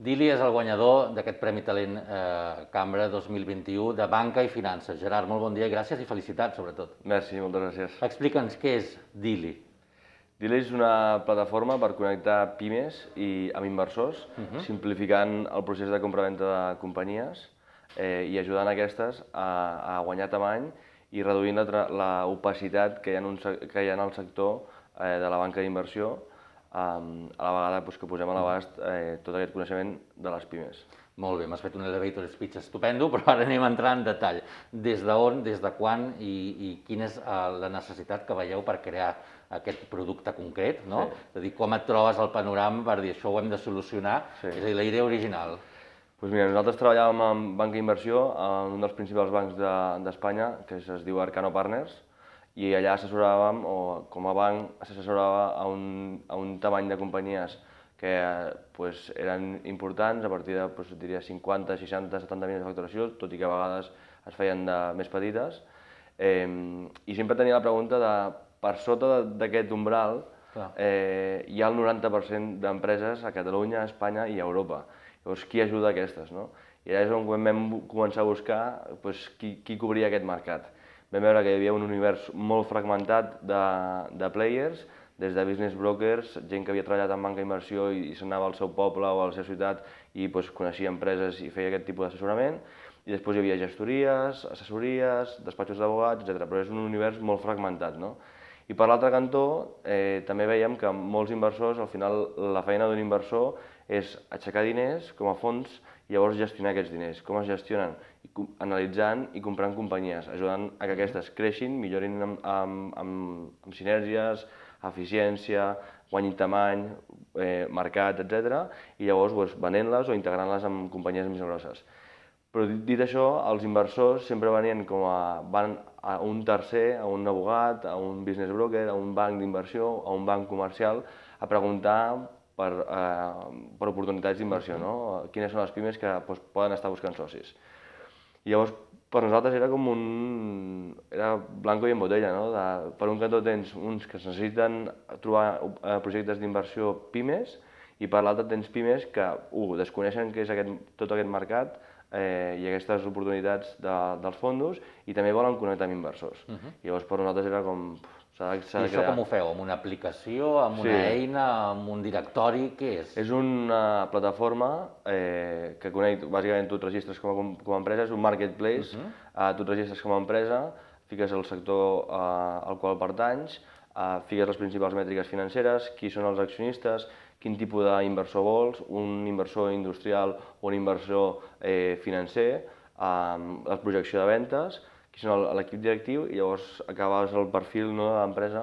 Dili és el guanyador d'aquest Premi Talent Cambra 2021 de Banca i Finances. Gerard, molt bon dia i gràcies i felicitats, sobretot. Merci, moltes gràcies. Explica'ns què és Dili. Dili és una plataforma per connectar pimes amb inversors, simplificant el procés de compra-venda de companyies i ajudant aquestes a guanyar tamany i reduint l'opacitat que hi ha en el sector de la banca d'inversió, a la vegada que posem a l'abast tot aquest coneixement de les pimes. Molt bé, m'has fet un elevator speech estupendo, però ara anem a entrar en detall. Des d'on, des de quan i quina és la necessitat que veieu per crear aquest producte concret, no? És a dir, com et trobes el panorama per dir això ho hem de solucionar, és a dir, la idea original. Doncs mira, nosaltres treballàvem en banca d'inversió en un dels principals bancs d'Espanya, que es diu Arcano Partners, i allà assessoràvem, o com a banc s'assessorava a un tamany de companyies que eren importants, a partir de diria 50, 60, 70 milions de facturació, tot i que a vegades es feien de més petites. I sempre tenia la pregunta de, per sota d'aquest umbral, hi ha el 90% d'empreses a Catalunya, a Espanya i a Europa. Llavors, qui ajuda aquestes, no? I allà és on vam començar a buscar qui cobria aquest mercat. Vam veure que hi havia un univers molt fragmentat de players, des de business brokers, gent que havia treballat en banca d'inversió i s'anava al seu poble o a la seva ciutat i coneixia empreses i feia aquest tipus d'assessorament. I després hi havia gestories, assessories, despatxos d'advocats, etc. Però és un univers molt fragmentat, no? I per l'altre cantó, també veiem que molts inversors, al final, la feina d'un inversor és aixecar diners com a fons i llavors gestionar aquests diners. Com es gestionen? Analitzant i comprant companyies, ajudant a que aquestes creixin, millorin amb sinergies, eficiència, guanyin tamany, mercat, etc. I llavors venent-les o integrant-les en companyies més grosses. Però dit això, els inversors sempre van a un tercer, a un abogat, a un business broker, a un banc d'inversió, a un banc comercial, a preguntar per oportunitats d'inversió, no? Quines són les pimes que poden estar buscant socis. I llavors, per nosaltres era com era blanco i en botella, no? Per un cantó tens uns que necessiten trobar projectes d'inversió pimes i per l'altre tens pimes que, desconeixen què és tot aquest mercat i aquestes oportunitats dels fondos i també volen connectar amb inversors. Llavors, per nosaltres era com... I això com ho feu? Amb una aplicació, amb una eina, amb un directori? Què és? És una plataforma que connecta, bàsicament tu et registres com a empresa, és un marketplace, tu et registres com a empresa, fiques el sector al qual pertanys, fiques les principals mètriques financeres, qui són els accionistes, quin tipus d'inversor vols, un inversor industrial o un inversor financer, la projecció de ventes, qui són l'equip directiu i llavors acabes el perfil de l'empresa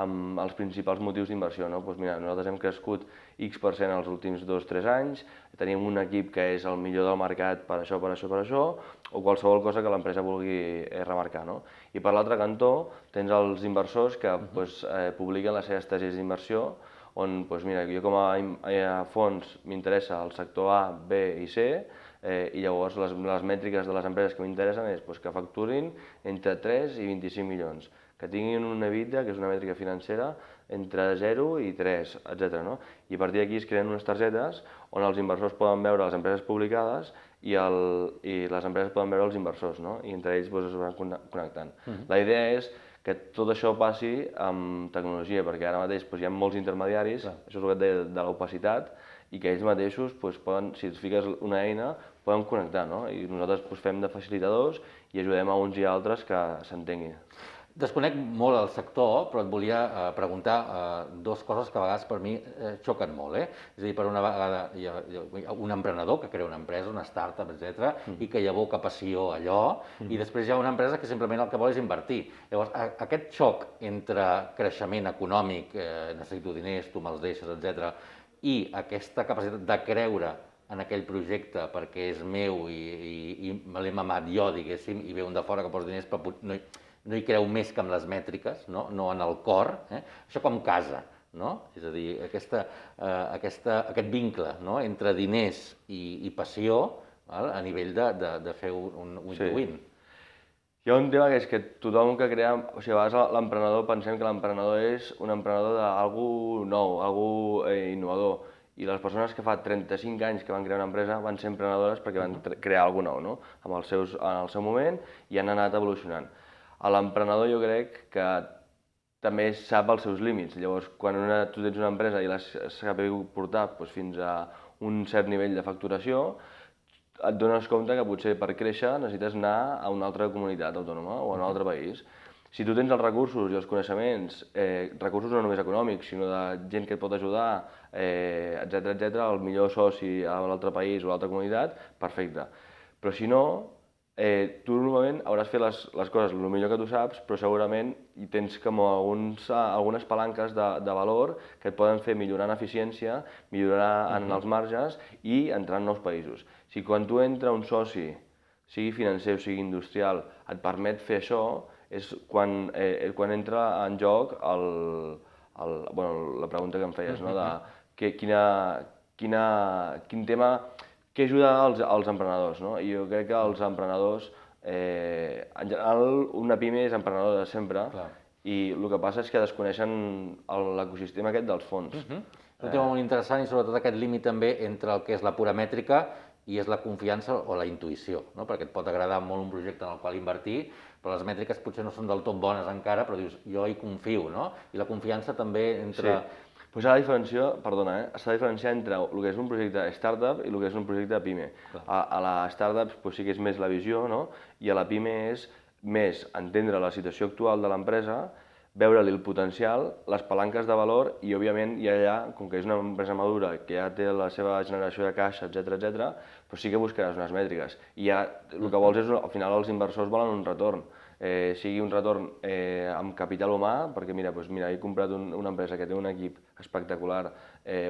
amb els principals motius d'inversió. Mira, nosaltres hem crescut X% els últims 2-3 anys, tenim un equip que és el millor del mercat per això, o qualsevol cosa que l'empresa vulgui remarcar. I per l'altre cantó tens els inversors que publiquen les seves tesis d'inversió, on mira, jo com a fons m'interessa el sector A, B i C, i llavors les mètriques de les empreses que m'interessen és que facturin entre 3 i 25 milions, que tinguin una EBITDA, que és una mètrica financera, entre 0 i 3, etc. I a partir d'aquí es creen unes targetes on els inversors poden veure les empreses publicades i les empreses poden veure els inversors, i entre ells es van connectant. La idea és que tot això passi amb tecnologia, perquè ara mateix hi ha molts intermediaris, això és el que et deia de l'opacitat, i que ells mateixos poden, si els fiques una eina, poden connectar, i nosaltres fem de facilitadors i ajudem a uns i altres que s'entenguin. Desconec molt el sector, però et volia preguntar dues coses que a vegades per mi xoquen molt. És a dir, per una vegada hi ha un emprenedor que crea una empresa, una startup, etc., i que hi aboca passió a allò, i després hi ha una empresa que simplement el que vol és invertir. Llavors, aquest xoc entre creixement econòmic, necessito diners, tu me'ls deixes, etc., i aquesta capacitat de creure en aquell projecte perquè és meu i me l'he mamat jo, diguéssim, i ve un de fora que posa diners, però no hi creu més que amb les mètriques, no en el cor, això com casa, és a dir, aquest vincle entre diners i passió a nivell de fer un win-win. Hi ha un tema que és que tothom que crea, o sigui, a vegades l'emprenedor pensem que l'emprenedor és un emprenedor d'algú nou, algú innovador, I les persones que fa 35 anys que van crear una empresa van ser emprenedores perquè van crear alguna nou, no? En el seu moment i han anat evolucionant. L'emprenedor jo crec que també sap els seus límits. Llavors, quan tu tens una empresa i l'has sabut portar fins a un cert nivell de facturació, et dones compte que potser per créixer necessites anar a una altra comunitat autònoma o a un altre país. Si tu tens els recursos i els coneixements, recursos no només econòmics, sinó de gent que et pot ajudar, etc, el millor soci a l'altre país o a l'altra comunitat, perfecte. Però si no, tu normalment hauràs fet les coses el millor que tu saps, però segurament hi tens com algunes palanques de valor que et poden fer millorar en eficiència, millorar en els marges i entrar en nous països. Si quan tu entra un soci, sigui financer o sigui industrial, et permet fer això, és quan entra en joc la pregunta que em feies, no? De quin tema, què ajuda als emprenedors, no? I jo crec que els emprenedors, en general, una pime és emprenedor de sempre, i el que passa és que desconeixen l'ecosistema aquest dels fons. És un tema molt interessant i sobretot aquest límit també entre el que és la pura mètrica i és la confiança o la intuïció, no? Perquè et pot agradar molt un projecte en el qual invertir, però les mètriques potser no són del tot bones encara, però dius, jo hi confio, no? I la confiança també entre... Sí, però s'ha de diferenciar, perdona, s'ha de diferenciar entre el que és un projecte startup i el que és un projecte PIME. A la startup sí que és més la visió, no? I a la PIME és més entendre la situació actual de l'empresa, veure-li el potencial, les palanques de valor i, òbviament, ja allà, com que és una empresa madura, que ja té la seva generació de caixa, etc, però sí que buscaràs unes mètriques. I ja el que vols és, al final, els inversors volen un retorn. Sigui un retorn amb capital humà, perquè mira, he comprat una empresa que té un equip espectacular,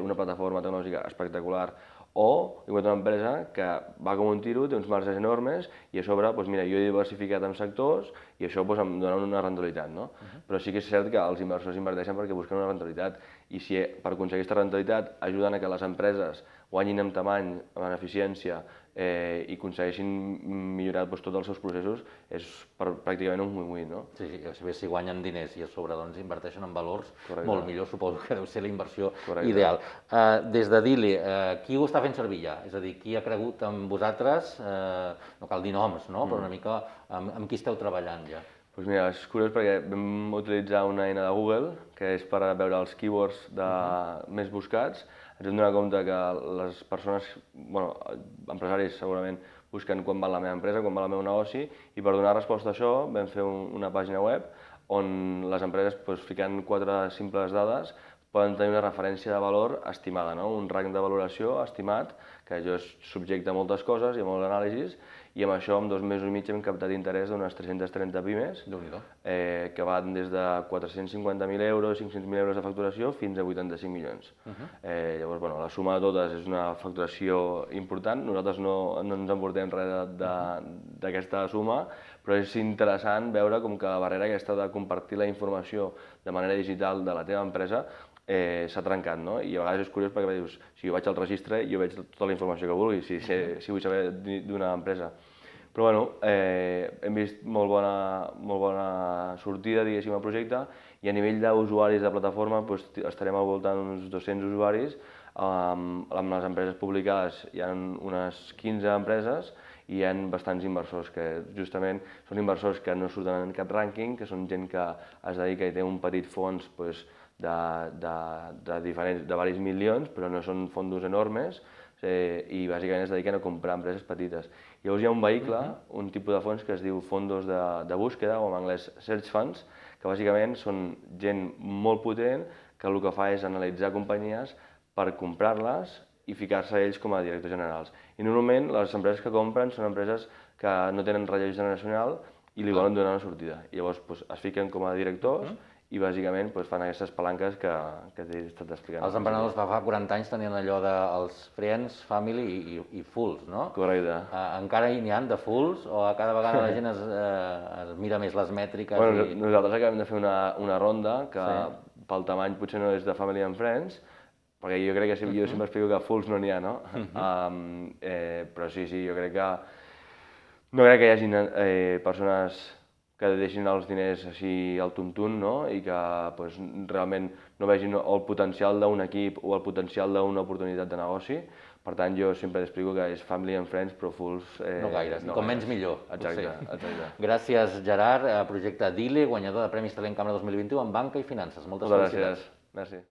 una plataforma tecnològica espectacular, o he comprat una empresa que va com un tiro, té uns marges enormes i a sobre, jo he diversificat en sectors i això em dona una rendibilitat, no? Però sí que és cert que els inversors inverteixen perquè busquen una rendibilitat i si per aconseguir aquesta rendibilitat ajuden a que les empreses guanyin en tamany, en eficiència i aconsegueixin millorar tots els seus processos, és pràcticament un win-win, no? Sí, si guanyen diners i a sobre inverteixen en valors, molt millor suposo que deu ser la inversió ideal. Des de Dili, qui ho està fent servir ja? És a dir, qui ha cregut en vosaltres? No cal dir noms, no? Però una mica amb qui esteu treballant ja? Doncs mira, és curiós perquè vam utilitzar una eina de Google, que és per veure els keywords més buscats. Ens hem donat compte que les persones, empresaris segurament, busquen quan va la meva empresa, quan va el meu negoci, i per donar resposta a això vam fer una pàgina web on les empreses, ficant 4 simples dades, poden tenir una referència de valor estimada, un rang de valoració estimat, que això és subjecte a moltes coses i a molts anàlisis, i amb això, en 2 mesos i mig, hem captat interès d'unes 330 pimes, que van des de 450.000 euros, 500.000 euros de facturació, fins a 85 milions. Llavors, la suma de totes és una facturació important, nosaltres no ens emportem res d'aquesta suma, però és interessant veure com que la barrera aquesta de compartir la informació de manera digital de la teva empresa s'ha trencat, no? I a vegades és curiós perquè dius, si jo vaig al registre, jo veig tota la informació que vulgui, si vull saber d'una empresa. Però hem vist molt bona sortida, diguéssim, al projecte, i a nivell d'usuaris de plataforma estarem al voltant d'uns 200 usuaris. Amb les empreses publicades hi ha unes 15 empreses i hi ha bastants inversors que justament són inversors que no surten en cap rànquing, que són gent que es dedica i té un petit fons de diversos milions, però no són fondos enormes i bàsicament es dediquen a comprar empreses petites. Llavors hi ha un vehicle, un tipus de fons que es diu fondos de búsqueda, o en anglès search funds, que bàsicament són gent molt potent que el que fa és analitzar companyies per comprar-les i ficar-se ells com a directors generals. I normalment les empreses que compren són empreses que no tenen relleu generacional i li volen donar una sortida. I llavors es fiquen com a directors i bàsicament fan aquestes palanques que t'he estat explicant. Els emprenedors fa 40 anys tenien allò dels friends, family i fools, no? Correcte. Encara n'hi ha de fools o cada vegada la gent es mira més les mètriques? Nosaltres acabem de fer una ronda que pel tamany potser no és de family and friends, perquè jo crec que jo sempre explico que fools no n'hi ha, no? Però sí, jo crec que no crec que hi hagi persones que deixin els diners així al tuntun, no? I que pues, realment no vegin el potencial d'un equip o el potencial d'una oportunitat de negoci. Per tant, jo sempre explico que és family and friends, però fools... No gaires, com menys millor. Exacte, exacte. Gràcies, Gerard. Projecte Dile, guanyador de Premis Talent Cambra 2021 en banca i finances. Moltes felicitats. Gràcies. Merci.